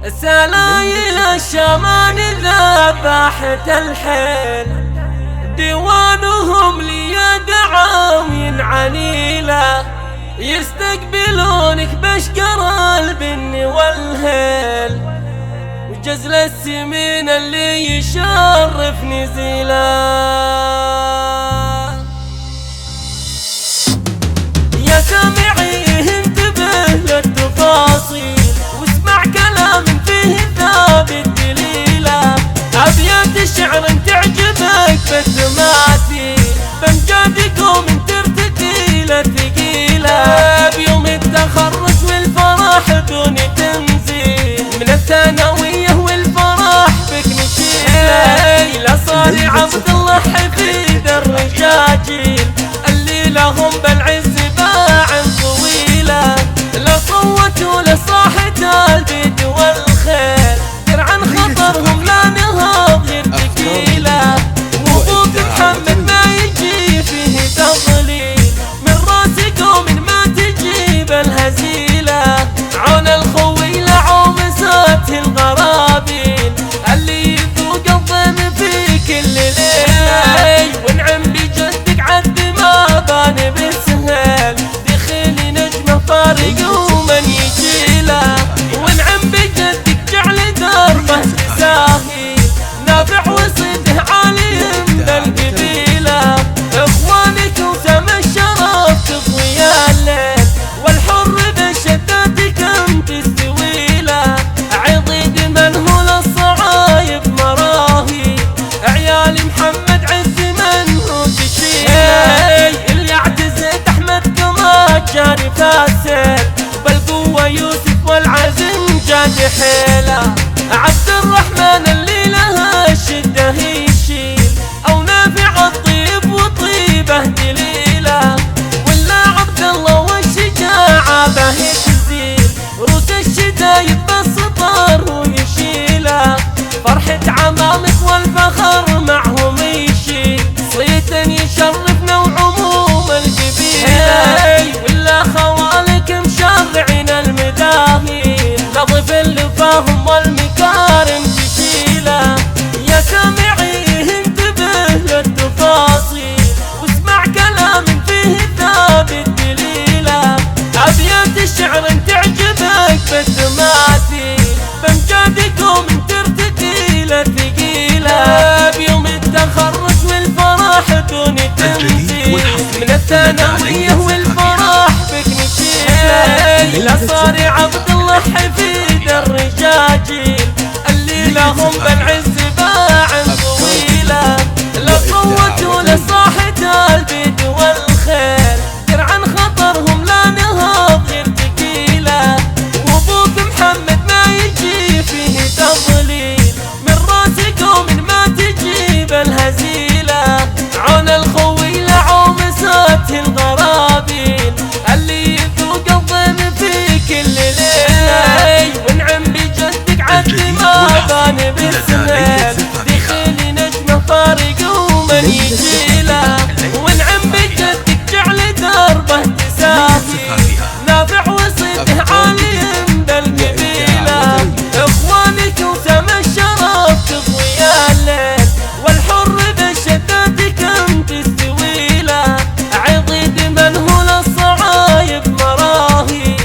سلايل الشمان ذبحت الحيل، ديوانهم لي دعاوين عنيلة، يستقبلونك بشقر البن والهيل، وجزل السمين اللي يشرف نزيله. يا سامعي انتبه للتفاصيل، واسمع كلام فيه ثابت دليله، أبيات الشعر تعجبك بالتماثيل، بامجاد قوم ترتقي لثقيله، بيوم التخرج والفرح دون تنزيل، من الثانوية والفرح بك نشيله، لا صار عبد الله حفيد الرجاجيل، اللي لهم بالعز باع طويله، لا صوتوا لصاحة البيت والخيل، درعا خطرهم لا نهض غير ثقيله، وابوك محمد ما يجي فيه تضليل، من راس قوم ما تجيب الهزيله، عون الخوي لعومسات الغرابيل، اللي يذوق الضيم في كل ليله، وانعم بجدك عد ما بان بالسهل، دخيل نجمه فارق ومن يجيله، وانعم بجدك جعل دربه ساهي، نافع وصيته عالم بالقبيله، اخوانك وسم الشرف تضوي الليل، والحر بالشدات كم تستوي له، عضيد من هو للصعايب مراهي، عيال محمد عز من هو تشيله، اللي اعتزت احمد كما جاري فاسد، بالقوه يوسف والعزم جاد حيله، عبد الرحمن اللي لها الشده يشيل، او نافع الطيب وطيبه دليله، ولا عبد الله والشجاعه به تزيل، روس الشدايد بالسطر هو يشيله، فرحة عمامك والفخر معهم يشيل، صيتا يشرفنا وعموم القبيله، ولا خوالك مشرعين المداهيل، نظف اللي فاهم والمكارم تشيله، يا سامعي انتبه للتفاصيل، واسمع كلام فيه ثابت دليله، أبيات الشعر تعجبك بالتماثيل، بامجاد قوم ترتقي لثقيله، بيوم التخرج والفرح دون تمثيل، من الثانوية والفرح بك نشيله، لا صار عبد الله حفيد الرجاجيل، اللي لهم بالعز باع طويله، لا صوتوا لصاحة البيت والخيل، درعا خطرهم لا نهض غير ثقيله، وابوك محمد ما يجي فيه تضليل، من راس قوم ما تجيب الهزيله، عون الخوي لعومسات الغرابيل، اللي يذوق الضيم في كل ليله، وانعم بجدك عد ما بان بالسهل، دخيل نجمه فارق ومن يجيله، وانعم بجدك جعل دربه تساهي، نافع وصيته عالم بالقبيله، اخوانك وسم الشرف تضوي الليل، والحر بالشدات كم تستوي له، عضيد من هو للصعايب مراهي،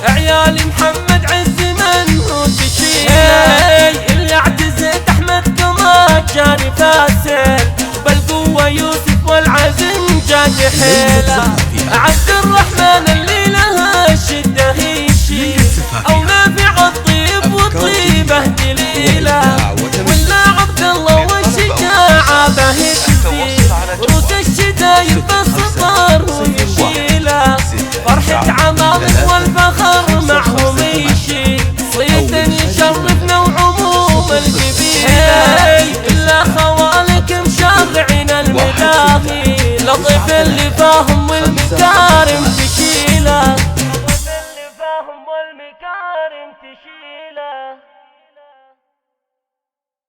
عيال محمد عز من هو تشيله، اللي اعتزت احمد كما جاري فاسد، بالقوه يوسف والعزم جاد حيله، عبد الرحمن اللي لها الشده يشيل، او نافع الطيب وطيبه دليله، ولا عبد الله والشجاعه به تزيل، روس الشدايد بالسطر